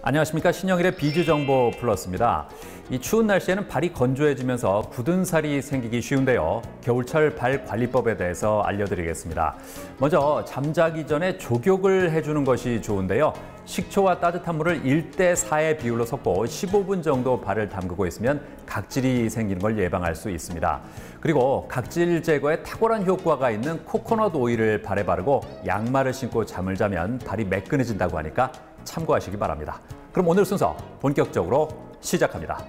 안녕하십니까. 신영일의 비주정보 플러스입니다. 이 추운 날씨에는 발이 건조해지면서 굳은 살이 생기기 쉬운데요. 겨울철 발 관리법에 대해서 알려드리겠습니다. 먼저 잠자기 전에 족욕을 해주는 것이 좋은데요. 식초와 따뜻한 물을 1대4의 비율로 섞고 15분 정도 발을 담그고 있으면 각질이 생기는 걸 예방할 수 있습니다. 그리고 각질 제거에 탁월한 효과가 있는 코코넛 오일을 발에 바르고 양말을 신고 잠을 자면 발이 매끈해진다고 하니까 참고하시기 바랍니다. 그럼 오늘 순서 본격적으로 시작합니다.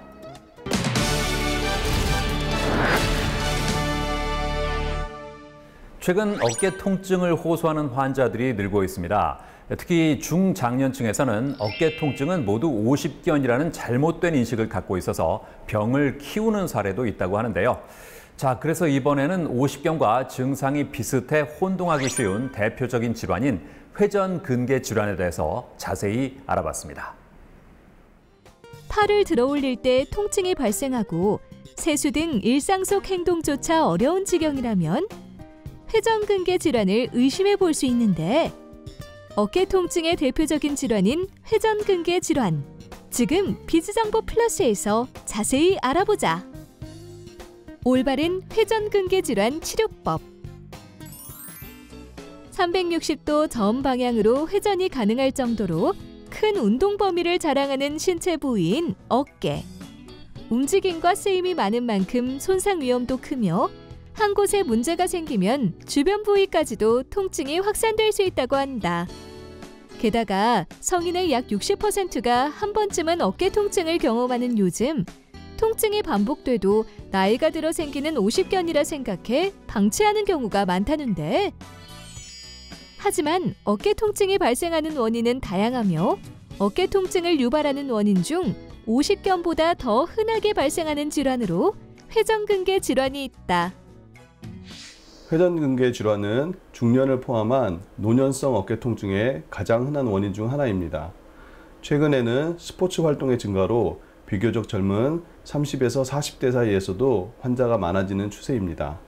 최근 어깨 통증을 호소하는 환자들이 늘고 있습니다. 특히 중장년층에서는 어깨 통증은 모두 오십견이라는 잘못된 인식을 갖고 있어서 병을 키우는 사례도 있다고 하는데요. 자, 그래서 이번에는 오십견과 증상이 비슷해 혼동하기 쉬운 대표적인 질환인 회전근개 질환에 대해서 자세히 알아봤습니다. 팔을 들어 올릴 때 통증이 발생하고 세수 등 일상 속 행동조차 어려운 지경이라면 회전근개 질환을 의심해 볼 수 있는데 어깨 통증의 대표적인 질환인 회전근개 질환. 지금 비즈정보 플러스에서 자세히 알아보자. 올바른 회전근개 질환 치료법. 360도 전 방향으로 회전이 가능할 정도로 큰 운동 범위를 자랑하는 신체 부위인 어깨. 움직임과 쓰임이 많은 만큼 손상 위험도 크며 한 곳에 문제가 생기면 주변 부위까지도 통증이 확산될 수 있다고 한다. 게다가 성인의 약 60%가 한 번쯤은 어깨 통증을 경험하는 요즘, 통증이 반복돼도 나이가 들어 생기는 오십견이라 생각해 방치하는 경우가 많다는데, 하지만 어깨 통증이 발생하는 원인은 다양하며 어깨 통증을 유발하는 원인 중 오십견보다 더 흔하게 발생하는 질환으로 회전근개 질환이 있다. 회전근개 질환은 중년을 포함한 노년성 어깨 통증의 가장 흔한 원인 중 하나입니다. 최근에는 스포츠 활동의 증가로 비교적 젊은 30에서 40대 사이에서도 환자가 많아지는 추세입니다.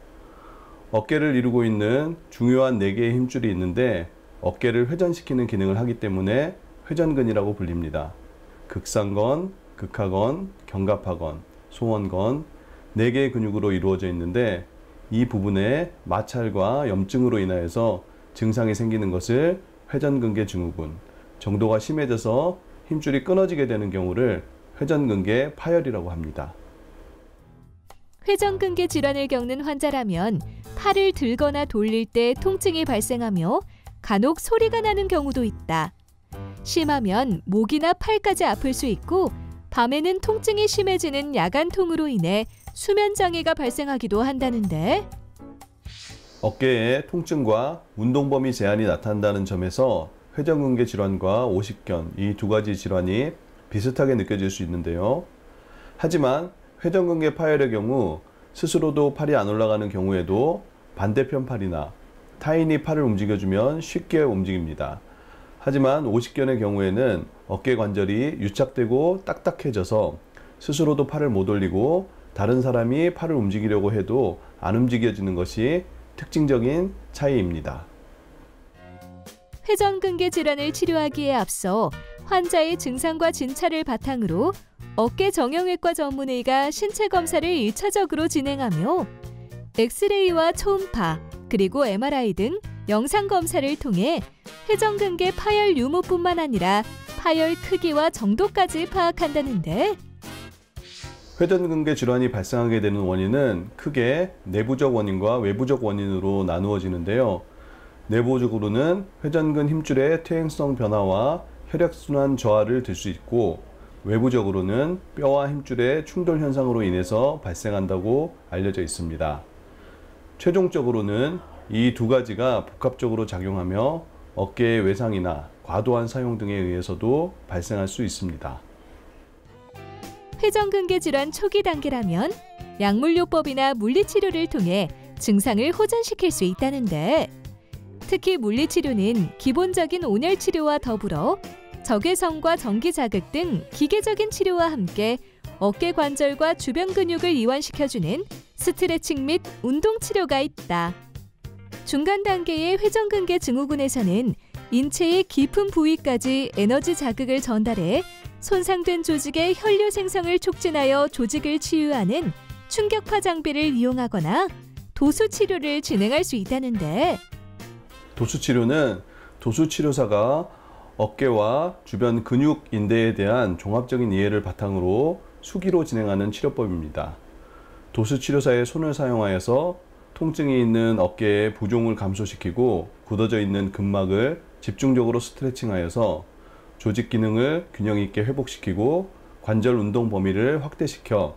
어깨를 이루고 있는 중요한 4개의 힘줄이 있는데 어깨를 회전시키는 기능을 하기 때문에 회전근이라고 불립니다. 극상건, 극하건, 견갑하건, 소원건 4개의 근육으로 이루어져 있는데 이 부분에 마찰과 염증으로 인하여서 증상이 생기는 것을 회전근개 증후군, 정도가 심해져서 힘줄이 끊어지게 되는 경우를 회전근개 파열이라고 합니다. 회전근개 질환을 겪는 환자라면 팔을 들거나 돌릴 때 통증이 발생하며 간혹 소리가 나는 경우도 있다. 심하면 목이나 팔까지 아플 수 있고 밤에는 통증이 심해지는 야간통으로 인해 수면 장애가 발생하기도 한다는데, 어깨에 통증과 운동 범위 제한이 나타난다는 점에서 회전근개 질환과 오십견 이 두 가지 질환이 비슷하게 느껴질 수 있는데요. 하지만 회전근개 파열의 경우 스스로도 팔이 안 올라가는 경우에도 반대편 팔이나 타인이 팔을 움직여주면 쉽게 움직입니다. 하지만 오십견의 경우에는 어깨 관절이 유착되고 딱딱해져서 스스로도 팔을 못 올리고 다른 사람이 팔을 움직이려고 해도 안 움직여지는 것이 특징적인 차이입니다. 회전근개 질환을 치료하기에 앞서 환자의 증상과 진찰을 바탕으로 어깨 정형외과 전문의가 신체 검사를 1차적으로 진행하며 엑스레이와 초음파, 그리고 MRI 등 영상 검사를 통해 회전근개 파열 유무뿐만 아니라 파열 크기와 정도까지 파악한다는데, 회전근개 질환이 발생하게 되는 원인은 크게 내부적 원인과 외부적 원인으로 나누어지는데요. 내부적으로는 회전근 힘줄의 퇴행성 변화와 혈액순환 저하를 들 수 있고, 외부적으로는 뼈와 힘줄의 충돌 현상으로 인해서 발생한다고 알려져 있습니다. 최종적으로는 이 두 가지가 복합적으로 작용하며 어깨의 외상이나 과도한 사용 등에 의해서도 발생할 수 있습니다. 회전근개 질환 초기 단계라면 약물요법이나 물리치료를 통해 증상을 호전시킬 수 있다는데, 특히 물리치료는 기본적인 온열 치료와 더불어 적외선과 전기 자극 등 기계적인 치료와 함께 어깨 관절과 주변 근육을 이완시켜주는 스트레칭 및 운동 치료가 있다. 중간 단계의 회전근개 증후군에서는 인체의 깊은 부위까지 에너지 자극을 전달해 손상된 조직의 혈류 생성을 촉진하여 조직을 치유하는 충격파 장비를 이용하거나 도수 치료를 진행할 수 있다는데, 도수 치료는 도수 치료사가 어깨와 주변 근육, 인대에 대한 종합적인 이해를 바탕으로 수기로 진행하는 치료법입니다. 도수 치료사의 손을 사용하여서 통증이 있는 어깨의 부종을 감소시키고 굳어져 있는 근막을 집중적으로 스트레칭하여서 조직 기능을 균형 있게 회복시키고 관절 운동 범위를 확대시켜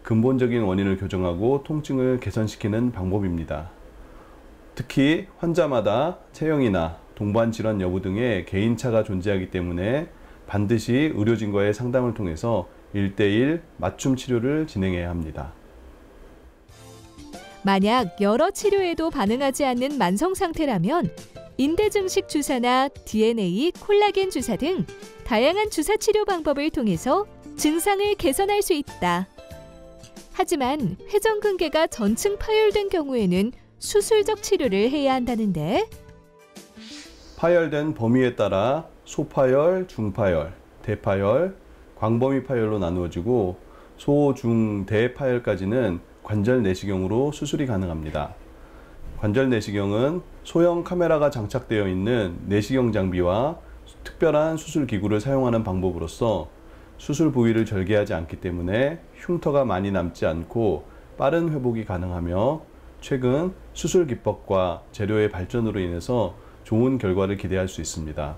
근본적인 원인을 교정하고 통증을 개선시키는 방법입니다. 특히 환자마다 체형이나 동반 질환 여부 등의 개인차가 존재하기 때문에 반드시 의료진과의 상담을 통해서 1:1 맞춤 치료를 진행해야 합니다. 만약 여러 치료에도 반응하지 않는 만성 상태라면 인대 증식 주사나 DNA, 콜라겐 주사 등 다양한 주사 치료 방법을 통해서 증상을 개선할 수 있다. 하지만 회전근개가 전층 파열된 경우에는 수술적 치료를 해야 한다는데, 파열된 범위에 따라 소파열, 중파열, 대파열, 광범위 파열로 나누어지고 소, 중, 대파열까지는 관절 내시경으로 수술이 가능합니다. 관절 내시경은 소형 카메라가 장착되어 있는 내시경 장비와 특별한 수술 기구를 사용하는 방법으로서 수술 부위를 절개하지 않기 때문에 흉터가 많이 남지 않고 빠른 회복이 가능하며 최근 수술 기법과 재료의 발전으로 인해서 좋은 결과를 기대할 수 있습니다.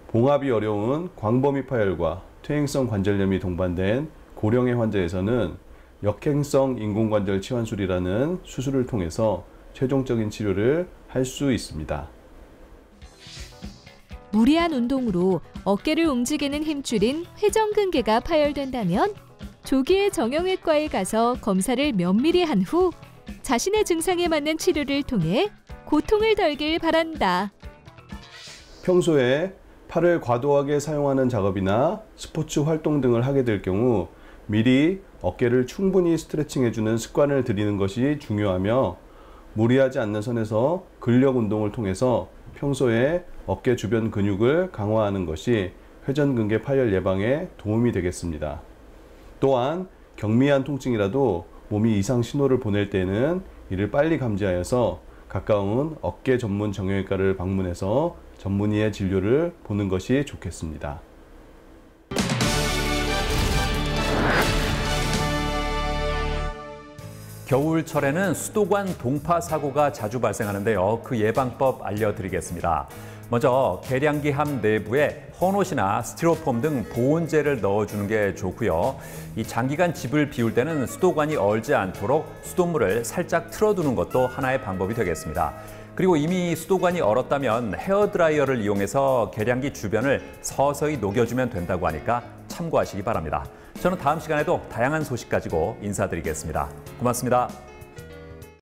봉합이 어려운 광범위 파열과 퇴행성 관절염이 동반된 고령의 환자에서는 역행성 인공관절 치환술이라는 수술을 통해서 최종적인 치료를 할 수 있습니다. 무리한 운동으로 어깨를 움직이는 힘줄인 회전근개가 파열된다면 조기에 정형외과에 가서 검사를 면밀히 한 후 자신의 증상에 맞는 치료를 통해 고통을 덜길 바란다. 평소에 팔을 과도하게 사용하는 작업이나 스포츠 활동 등을 하게 될 경우 미리 어깨를 충분히 스트레칭해주는 습관을 들이는 것이 중요하며 무리하지 않는 선에서 근력 운동을 통해서 평소에 어깨 주변 근육을 강화하는 것이 회전근개 파열 예방에 도움이 되겠습니다. 또한 경미한 통증이라도 몸이 이상 신호를 보낼 때는 이를 빨리 감지하여서 가까운 어깨 전문 정형외과를 방문해서 전문의의 진료를 보는 것이 좋겠습니다. 겨울철에는 수도관 동파 사고가 자주 발생하는데요. 그 예방법 알려드리겠습니다. 먼저 계량기함 내부에 헌옷이나 스티로폼 등 보온재를 넣어주는 게 좋고요. 이 장기간 집을 비울 때는 수도관이 얼지 않도록 수돗물을 살짝 틀어두는 것도 하나의 방법이 되겠습니다. 그리고 이미 수도관이 얼었다면 헤어드라이어를 이용해서 계량기 주변을 서서히 녹여주면 된다고 하니까 참고하시기 바랍니다. 저는 다음 시간에도 다양한 소식 가지고 인사드리겠습니다. 고맙습니다.